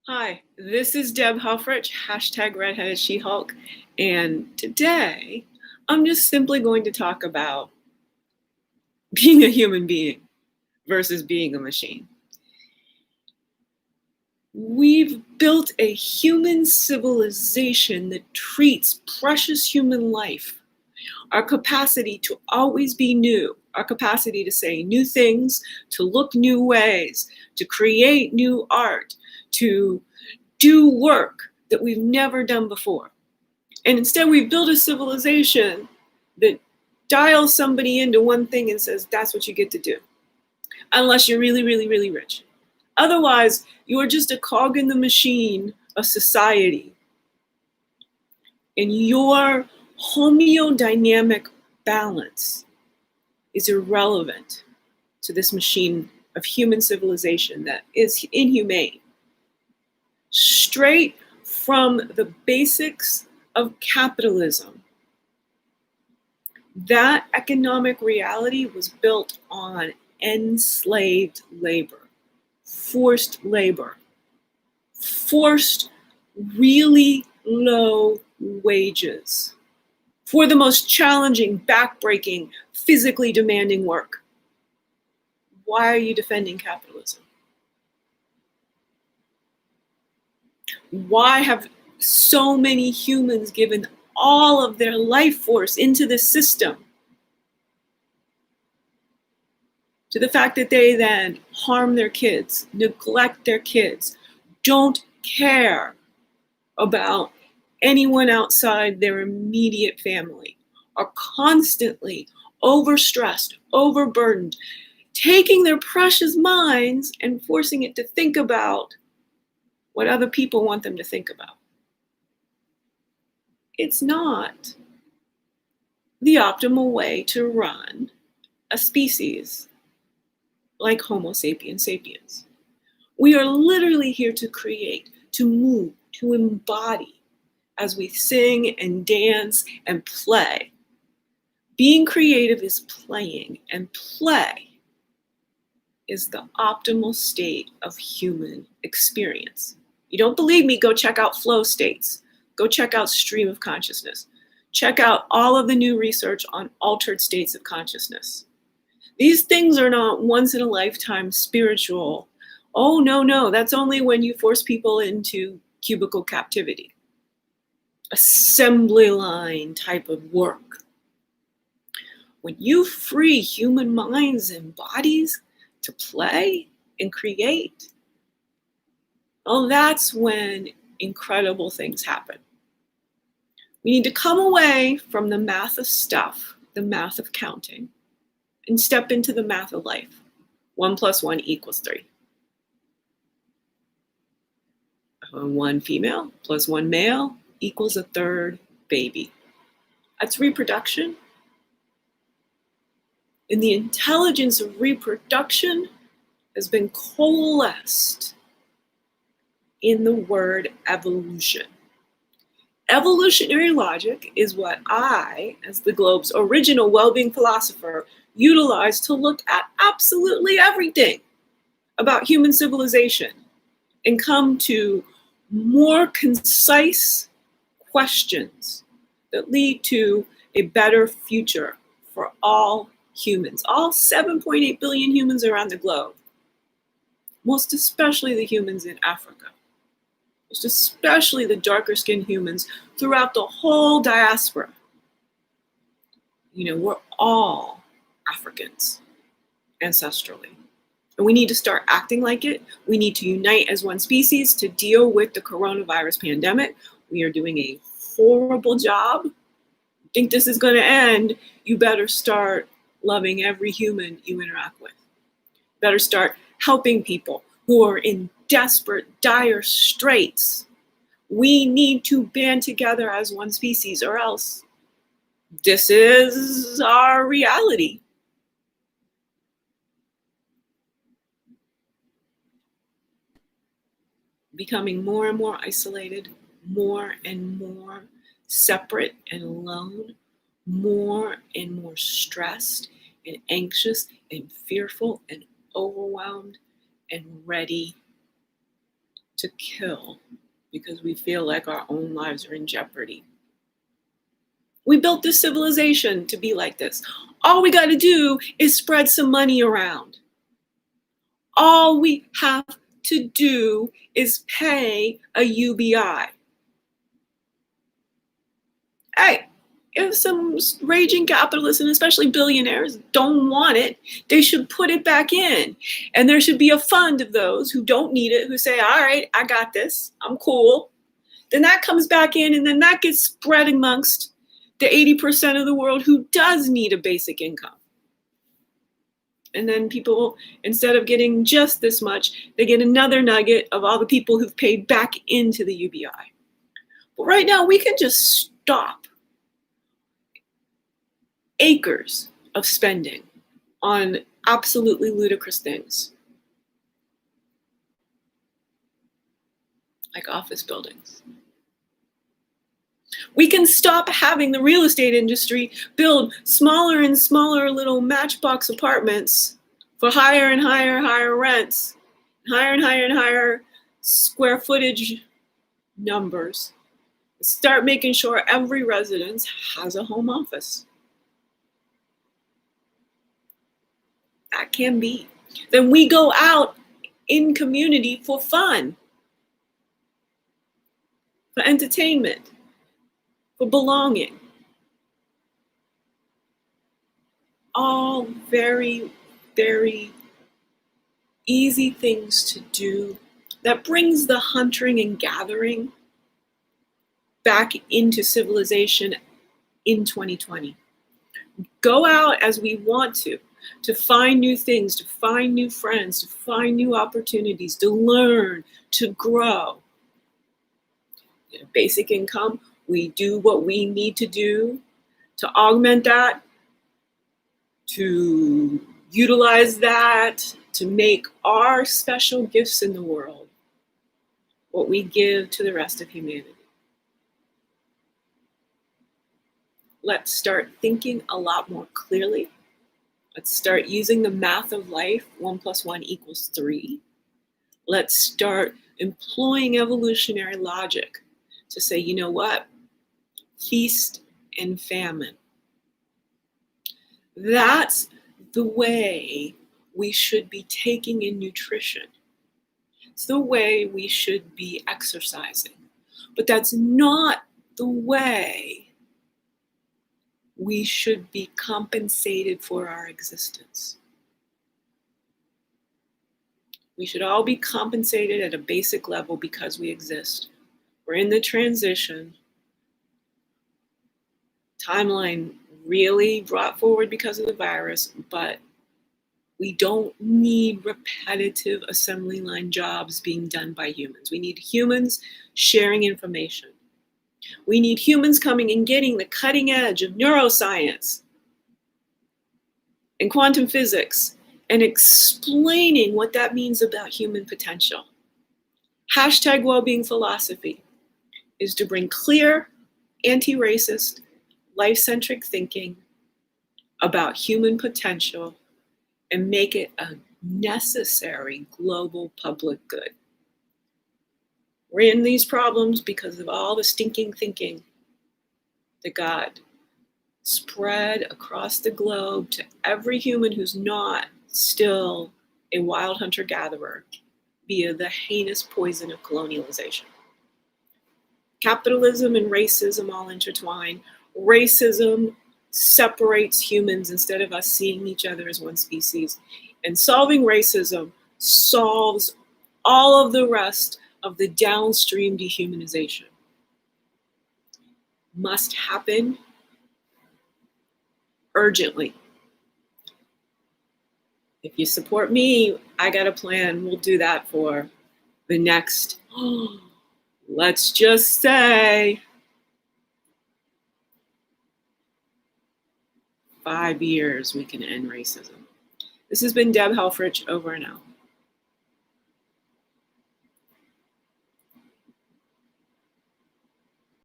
Hi, this is Deb Huffrich, hashtag Redheaded She-Hulk, and today I'm just simply going to talk about being a human being versus being a machine. We've built a human civilization that treats precious human life, our capacity to always be new, our capacity to say new things, to look new ways, to create new art, to do work that we've never done before. And instead we build a civilization that dials somebody into one thing and says, that's what you get to do. Unless you're really, really, really rich. Otherwise, you are just a cog in the machine of society. And your homeodynamic balance is irrelevant to this machine of human civilization that is inhumane. Straight from the basics of capitalism, that economic reality was built on enslaved labor, forced really low wages for the most challenging, backbreaking, physically demanding work. Why are you defending capitalism? Why have so many humans given all of their life force into this system, to the fact that they then harm their kids, neglect their kids, don't care about anyone outside their immediate family, are constantly overstressed, overburdened, taking their precious minds and forcing it to think about what other people want them to think about. It's not the optimal way to run a species like Homo sapiens sapiens. We are literally here to create, to move, to embody as we sing and dance and play. Being creative is playing, and play is the optimal state of human experience. You don't believe me? Go check out flow states. Go check out stream of consciousness. Check out all of the new research on altered states of consciousness. These things are not once in a lifetime spiritual. Oh, no, that's only when you force people into cubicle captivity. Assembly line type of work. When you free human minds and bodies to play and create, well, that's when incredible things happen. We need to come away from the math of stuff, the math of counting, and step into the math of life. 1 + 1 = 3. 1 female plus 1 male equals a third baby. That's reproduction. And the intelligence of reproduction has been coalesced in the word evolution. Evolutionary logic is what I, as the globe's original well-being philosopher, utilize to look at absolutely everything about human civilization and come to more concise questions that lead to a better future for all humans, all 7.8 billion humans around the globe, most especially the humans in Africa, most especially the darker skinned humans throughout the whole diaspora. We're all Africans ancestrally. And we need to start acting like it. We need to unite as one species to deal with the coronavirus pandemic. We are doing a horrible job. Think this is going to end? You better start loving every human you interact with. Better start helping people who are in desperate, dire straits. We need to band together as one species, or else this is our reality. Becoming more and more isolated, more and more separate and alone, more and more stressed and anxious and fearful and overwhelmed and ready to kill because we feel like our own lives are in jeopardy. We built this civilization to be like this. All we got to do is spread some money around. All we have to do is pay a UBI. Hey, if some raging capitalists and especially billionaires don't want it, they should put it back in. And there should be a fund of those who don't need it, who say, all right, I got this, I'm cool. Then that comes back in, and then that gets spread amongst the 80% of the world who does need a basic income. And then people, instead of getting just this much, they get another nugget of all the people who've paid back into the UBI. But right now, we can just stop acres of spending on absolutely ludicrous things, like office buildings. We can stop having the real estate industry build smaller and smaller little matchbox apartments for higher and higher rents, higher and higher square footage numbers. Start making sure every residence has a home office. That can be. Then we go out in community for fun, for entertainment, for belonging. All very, very easy things to do that brings the hunting and gathering back into civilization in 2020. Go out as we want to find new things, to find new friends, to find new opportunities, to learn, to grow. Basic income, we do what we need to do to augment that, to utilize that, to make our special gifts in the world what we give to the rest of humanity. Let's start thinking a lot more clearly. Let's start using the math of life, 1 + 1 = 3. Let's start employing evolutionary logic to say, you know what? Feast and famine. That's the way we should be taking in nutrition. It's the way we should be exercising. But that's not the way we should be compensated for our existence. We should all be compensated at a basic level because we exist. We're in the transition. Timeline really brought forward because of the virus, but we don't need repetitive assembly line jobs being done by humans. We need humans sharing information. We need humans coming and getting the cutting edge of neuroscience and quantum physics and explaining what that means about human potential. Hashtag wellbeing philosophy is to bring clear, anti-racist, life-centric thinking about human potential and make it a necessary global public good. We're in these problems because of all the stinking thinking that got spread across the globe to every human who's not still a wild hunter-gatherer via the heinous poison of colonialization. Capitalism and racism all intertwine. Racism separates humans instead of us seeing each other as one species. And solving racism solves all of the rest of the downstream dehumanization. Must happen urgently. If you support me, I got a plan. We'll do that for the next, let's just say, 5 years, we can end racism. This has been Deb Helfrich, over and out.